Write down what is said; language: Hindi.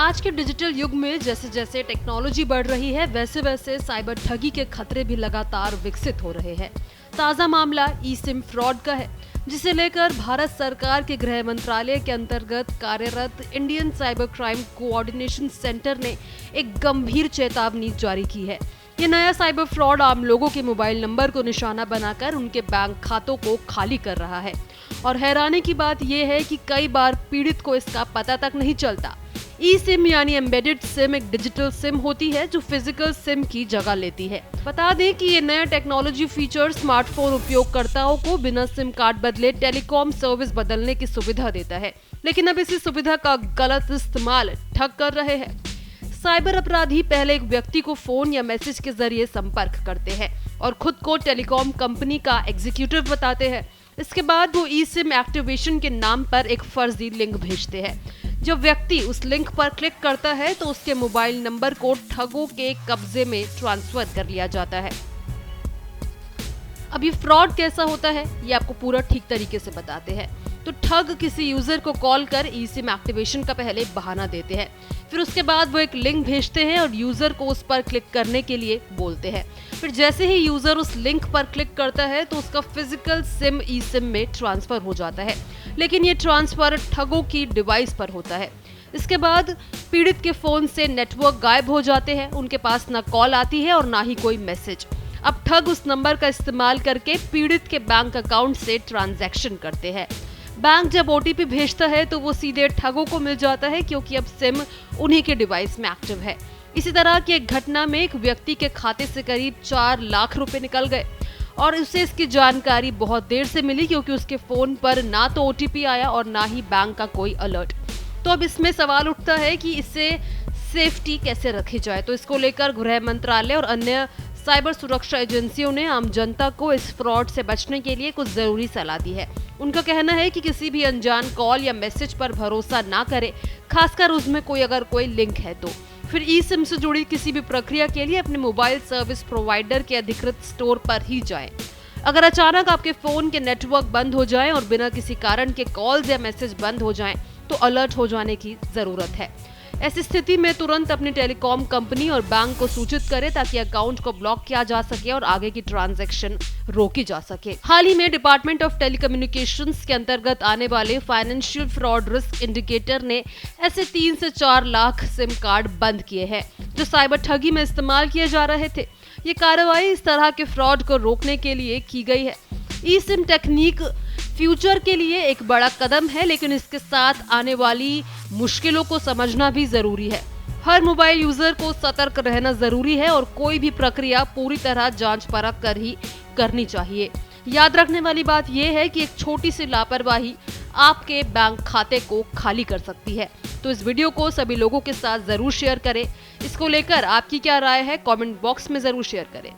आज के डिजिटल युग में जैसे जैसे टेक्नोलॉजी बढ़ रही है वैसे वैसे साइबर ठगी के खतरे भी लगातार विकसित हो रहे हैं। ताज़ा मामला ई सिम फ्रॉड का है, जिसे लेकर भारत सरकार के गृह मंत्रालय के अंतर्गत कार्यरत Indian cyber crime coordination centre ने एक गंभीर चेतावनी जारी की है। ये नया साइबर फ्रॉड आम लोगों के मोबाइल नंबर को निशाना बनाकर उनके बैंक खातों को खाली कर रहा है। और हैरानी की बात यह है कि कई बार पीड़ित को इसका पता तक नहीं चलता। ई सिम यानी एम्बेडेड सिम एक डिजिटल सिम होती है जो फिजिकल सिम की जगह लेती है। बता दें कि ये नया टेक्नोलॉजी फीचर स्मार्टफोन उपयोगकर्ताओं को बिना सिम कार्ड बदले टेलीकॉम सर्विस बदलने की सुविधा देता है, लेकिन अब इसी सुविधा का गलत इस्तेमाल ठग कर रहे हैं। साइबर अपराधी पहले एक व्यक्ति को फोन या मैसेज के जरिए संपर्क करते हैं और खुद को टेलीकॉम कंपनी का एग्जीक्यूटिव बताते हैं। इसके बाद वो ई सिम एक्टिवेशन के नाम पर एक फर्जी लिंक भेजते हैं। जब व्यक्ति उस लिंक पर क्लिक करता है तो उसके मोबाइल नंबर को ठगों के कब्जे में ट्रांसफर कर लिया जाता है। अब ये फ्रॉड कैसा होता है ये आपको पूरा ठीक तरीके से बताते हैं। तो ठग किसी यूजर को कॉल कर ई सिम एक्टिवेशन का पहले बहाना देते हैं, फिर उसके बाद वो एक लिंक भेजते हैं और यूजर को उस पर क्लिक करने के लिए बोलते हैं। फिर जैसे ही यूजर उस लिंक पर क्लिक करता है तो उसका फिजिकल सिम ई सिम में ट्रांसफर हो जाता है, लेकिन ये ट्रांसफर ठगों की डिवाइस पर होता है। इसके बाद पीड़ित के फोन से नेटवर्क गायब हो जाते हैं, उनके पास ना कॉल आती है और ना ही कोई मैसेज। अब ठग उस नंबर का इस्तेमाल करके पीड़ित के बैंक अकाउंट से ट्रांजैक्शन करते हैं। बैंक जब ओटीपी भेजता है तो वो सीधे ठगों को मिल जाता है, क्योंकि अब सिम उन्हीं के डिवाइस में एक्टिव है। इसी तरह की एक घटना में एक व्यक्ति के खाते से करीब 4 लाख रुपए निकल गए और उसे इसकी जानकारी बहुत देर से मिली, क्योंकि उसके फोन पर ना तो ओटीपी आया और ना ही बैंक का कोई अलर्ट। तो अब इसमें सवाल उठता है कि इससे सेफ्टी कैसे रखी जाए। तो इसको लेकर गृह मंत्रालय और अन्य साइबर सुरक्षा एजेंसियों ने आम जनता को इस फ्रॉड से बचने के लिए कुछ जरूरी सलाह दी है। उनका कहना है कि किसी भी अनजान कॉल या मैसेज पर भरोसा ना करें, खासकर उसमें अगर कोई लिंक है तो। फिर ई सिम से जुड़ी किसी भी प्रक्रिया के लिए अपने मोबाइल सर्विस प्रोवाइडर के अधिकृत स्टोर पर ही जाएं। अगर अचानक आपके फोन के नेटवर्क बंद हो जाएं और बिना किसी कारण के कॉल्स या मैसेज बंद हो जाएं, तो अलर्ट हो जाने की जरूरत है। ऐसी स्थिति में तुरंत अपनी टेलीकॉम कंपनी और बैंक को सूचित करें, ताकि अकाउंट को ब्लॉक किया जा सके और आगे की ट्रांजैक्शन रोकी जा सके। हाल ही में डिपार्टमेंट ऑफ टेलीकम्युनिकेशंस के अंतर्गत आने वाले फाइनेंशियल फ्रॉड रिस्क इंडिकेटर ने ऐसे 3 से 4 लाख सिम कार्ड बंद किए हैं जो साइबर ठगी में इस्तेमाल किए जा रहे थे। ये कार्रवाई इस तरह के फ्रॉड को रोकने के लिए की गई है। ई सिम टेक्निक फ्यूचर के लिए एक बड़ा कदम है, लेकिन इसके साथ आने वाली मुश्किलों को समझना भी जरूरी है। हर मोबाइल यूजर को सतर्क रहना जरूरी है और कोई भी प्रक्रिया पूरी तरह जांच परख कर ही करनी चाहिए। याद रखने वाली बात यह है कि एक छोटी सी लापरवाही आपके बैंक खाते को खाली कर सकती है। तो इस वीडियो को सभी लोगों के साथ जरूर शेयर करें। इसको लेकर आपकी क्या राय है, कमेंट बॉक्स में जरूर शेयर करें।